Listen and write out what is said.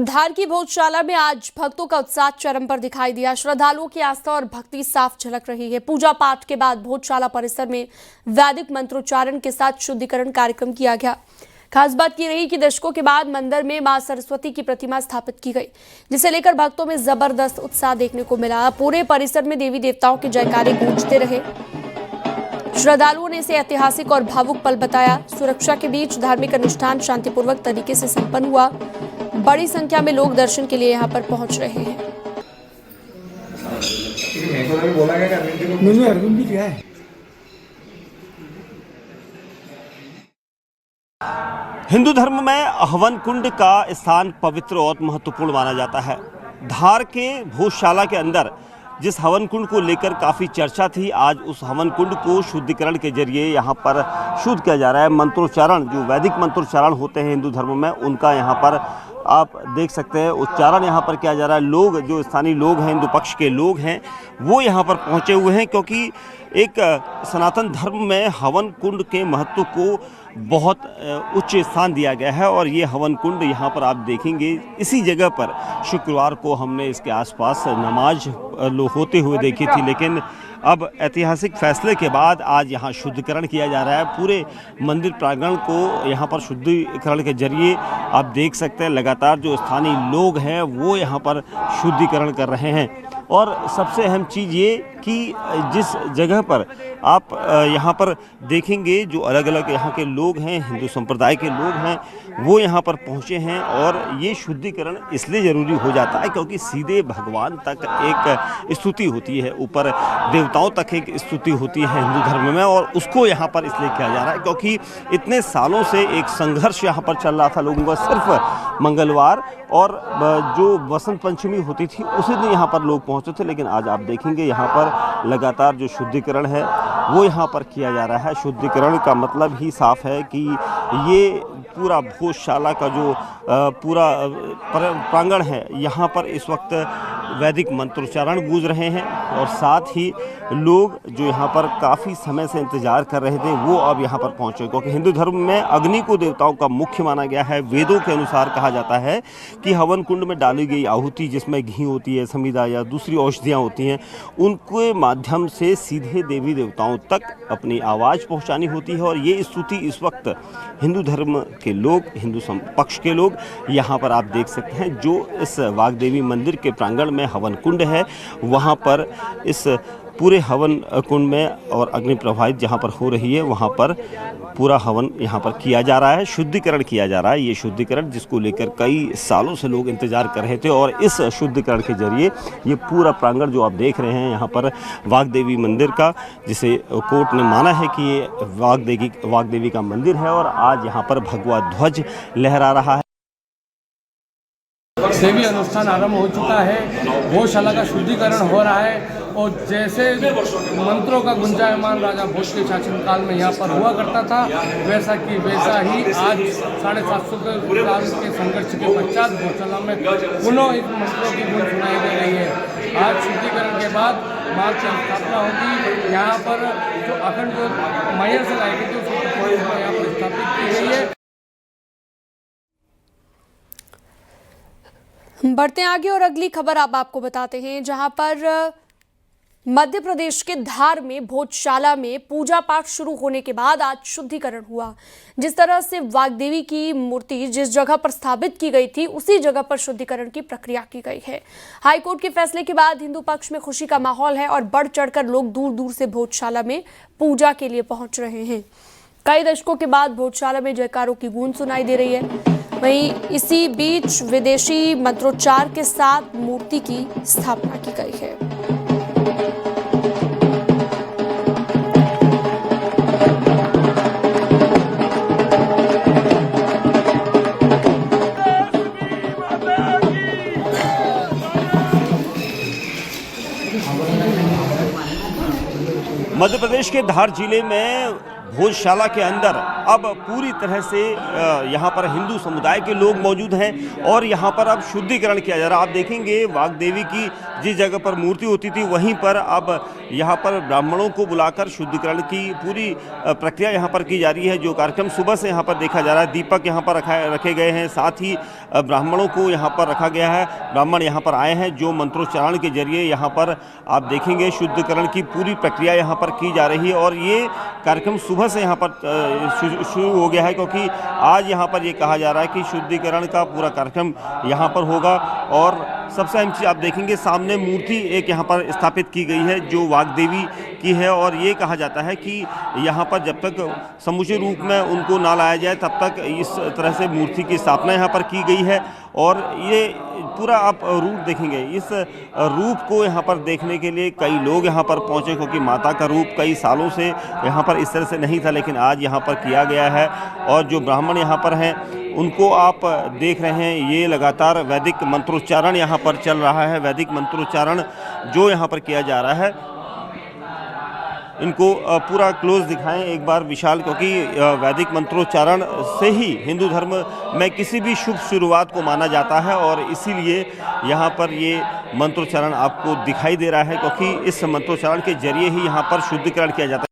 धार की भोजशाला में आज भक्तों का उत्साह चरम पर दिखाई दिया। श्रद्धालुओं की आस्था और भक्ति साफ झलक रही है। पूजा पाठ के बाद भोजशाला परिसर में वैदिक मंत्रोच्चारण के साथ शुद्धिकरण कार्यक्रम किया गया। खास बात की रही कि दशकों के बाद मंदिर में मां सरस्वती की प्रतिमा स्थापित की गई, जिसे लेकर भक्तों में जबरदस्त उत्साह देखने को मिला। पूरे परिसर में देवी देवताओं के जयकारे गूंजते रहे। श्रद्धालुओं ने इसे ऐतिहासिक और भावुक पल बताया। सुरक्षा के बीच धार्मिक अनुष्ठान शांतिपूर्वक तरीके से संपन्न हुआ। बड़ी संख्या में लोग दर्शन के लिए यहां पर पहुंच रहे हैं। हिंदू धर्म में हवन कुंड का स्थान पवित्र और महत्वपूर्ण माना जाता है। धार के भोजशाला के अंदर जिस हवन कुंड को लेकर काफ़ी चर्चा थी, आज उस हवन कुंड को शुद्धिकरण के जरिए यहाँ पर शुद्ध किया जा रहा है। मंत्रोच्चारण, जो वैदिक मंत्रोच्चारण होते हैं हिंदू धर्म में, उनका यहाँ पर आप देख सकते हैं उच्चारण यहाँ पर किया जा रहा है। लोग, जो स्थानीय लोग हैं, हिंदू पक्ष के लोग हैं, वो यहाँ पर पहुँचे हुए हैं, क्योंकि एक सनातन धर्म में हवन कुंड के महत्व को बहुत उच्च स्थान दिया गया है। और ये हवन कुंड यहाँ पर आप देखेंगे, इसी जगह पर शुक्रवार को हमने इसके आसपास नमाज होते हुए देखी थी, लेकिन अब ऐतिहासिक फैसले के बाद आज यहाँ शुद्धिकरण किया जा रहा है। पूरे मंदिर प्रांगण को यहाँ पर शुद्धिकरण के जरिए आप देख सकते हैं, लगातार जो स्थानीय लोग हैं वो यहाँ पर शुद्धिकरण कर रहे हैं। और सबसे अहम चीज़ ये कि जिस जगह पर आप यहाँ पर देखेंगे, जो अलग अलग यहाँ के लोग हैं, हिंदू संप्रदाय के लोग हैं, वो यहाँ पर पहुँचे हैं। और ये शुद्धिकरण इसलिए ज़रूरी हो जाता है क्योंकि सीधे भगवान तक एक स्तुति होती है, ऊपर देवताओं तक एक स्तुति होती है हिंदू धर्म में, और उसको यहाँ पर इसलिए किया जा रहा है क्योंकि इतने सालों से एक संघर्ष यहाँ पर चल रहा था लोगों का। सिर्फ मंगलवार और जो बसंत पंचमी होती थी उसी दिन यहाँ पर लोग पहुँचते थे, लेकिन आज आप देखेंगे यहाँ पर लगातार जो शुद्धिकरण है वो यहाँ पर किया जा रहा है। शुद्धिकरण का मतलब ही साफ है कि ये पूरा भोजशाला का जो पूरा प्रांगण है, यहाँ पर इस वक्त वैदिक मंत्रोच्चारण गूंज रहे हैं। और साथ ही लोग जो यहाँ पर काफ़ी समय से इंतजार कर रहे थे वो अब यहाँ पर पहुँचे, क्योंकि हिंदू धर्म में अग्नि को देवताओं का मुख्य माना गया है। वेदों के अनुसार कहा जाता है कि हवन कुंड में डाली गई आहुति, जिसमें घी होती है, समिधा या दूसरी औषधियाँ होती हैं, उनके माध्यम से सीधे देवी देवताओं तक अपनी आवाज़ पहुँचानी होती है। और ये स्तुति इस वक्त हिंदू धर्म के लोग, हिंदू पक्ष के लोग यहाँ पर आप देख सकते हैं। जो इस वाग्देवी मंदिर के प्रांगण में हवन कुंड है, वहाँ पर इस पूरे हवन कुंड में और अग्नि प्रवाहित जहाँ पर हो रही है, वहाँ पर पूरा हवन यहाँ पर किया जा रहा है, शुद्धिकरण किया जा रहा है। ये शुद्धिकरण जिसको लेकर कई सालों से लोग इंतजार कर रहे थे, और इस शुद्धिकरण के जरिए ये पूरा प्रांगण जो आप देख रहे हैं यहाँ पर वाग्देवी मंदिर का, जिसे कोर्ट ने माना है कि ये वाग्देवी का मंदिर है, और आज यहाँ पर भगवा ध्वज लहरा रहा है। देवी अनुष्ठान आरंभ हो चुका है, भोजशाला का शुद्धिकरण हो रहा है। और जैसे मंत्रों का गुंजायमान राजा भोज के शासनकाल में यहाँ पर हुआ करता था, वैसा ही आज 750 साल के संघर्ष के पश्चात भोजशाला में पुनः इस मंत्रों की गूंज सुनाई दे रही है। आज शुद्धिकरण के बाद मां की स्थापना होगी। यहाँ पर जो अखंड जो मैयर से लाई गई थी उसको यहाँ पर स्थापित की गई है। बढ़ते आगे और अगली खबर आपको बताते हैं, जहां पर मध्य प्रदेश के धार में भोजशाला में पूजा पाठ शुरू होने के बाद आज शुद्धिकरण हुआ। जिस तरह से वाग्देवी की मूर्ति जिस जगह पर स्थापित की गई थी, उसी जगह पर शुद्धिकरण की प्रक्रिया की गई है। हाईकोर्ट के फैसले के बाद हिंदू पक्ष में खुशी का माहौल है और बढ़ चढ़कर लोग दूर दूर से भोजशाला में पूजा के लिए पहुंच रहे हैं। कई दशकों के बाद भोजशाला में जयकारों की गूंज सुनाई दे रही है। वहीं इसी बीच विदेशी मंत्रोच्चार के साथ मूर्ति की स्थापना की गई है। मध्य प्रदेश के धार जिले में भोजशाला के अंदर अब पूरी तरह से यहाँ पर हिंदू समुदाय के लोग मौजूद हैं और यहाँ पर अब शुद्धिकरण किया जा रहा है। आप देखेंगे वाग्देवी की जिस जगह पर मूर्ति होती थी वहीं पर अब यहाँ पर ब्राह्मणों को बुलाकर शुद्धिकरण की पूरी प्रक्रिया यहाँ पर की जा रही है। जो कार्यक्रम सुबह से यहाँ पर देखा जा रहा है, दीपक यहाँ पर रखे गए हैं, साथ ही ब्राह्मणों को यहाँ पर रखा गया है। ब्राह्मण यहाँ पर आए हैं जो मंत्रोच्चारण के जरिए यहाँ पर आप देखेंगे शुद्धिकरण की पूरी प्रक्रिया यहाँ पर की जा रही है। और ये कार्यक्रम सुबह से यहाँ पर शुरू हो गया है, क्योंकि आज यहाँ पर ये कहा जा रहा है कि शुद्धिकरण का पूरा कार्यक्रम यहाँ पर होगा। और सबसे अहम चीज़ आप देखेंगे सामने मूर्ति एक यहाँ पर स्थापित की गई है जो वाग्देवी की है। और ये कहा जाता है कि यहाँ पर जब तक समूचे रूप में उनको ना लाया जाए तब तक इस तरह से मूर्ति की स्थापना यहाँ पर की गई है। और ये पूरा आप रूप देखेंगे, इस रूप को यहाँ पर देखने के लिए कई लोग यहाँ पर पहुँचे, क्योंकि माता का रूप कई सालों से यहाँ पर इस तरह से नहीं था, लेकिन आज यहाँ पर किया गया है। और जो ब्राह्मण यहाँ पर हैं उनको आप देख रहे हैं, ये लगातार वैदिक मंत्रोच्चारण यहाँ पर चल रहा है। वैदिक मंत्रोच्चारण जो यहाँ पर किया जा रहा है, इनको पूरा क्लोज दिखाएं एक बार विशाल, क्योंकि वैदिक मंत्रोच्चारण से ही हिंदू धर्म में किसी भी शुभ शुरुआत को माना जाता है। और इसीलिए यहाँ पर ये मंत्रोच्चारण आपको दिखाई दे रहा है, क्योंकि इस मंत्रोच्चारण के जरिए ही यहाँ पर शुद्धिकरण किया जाता है।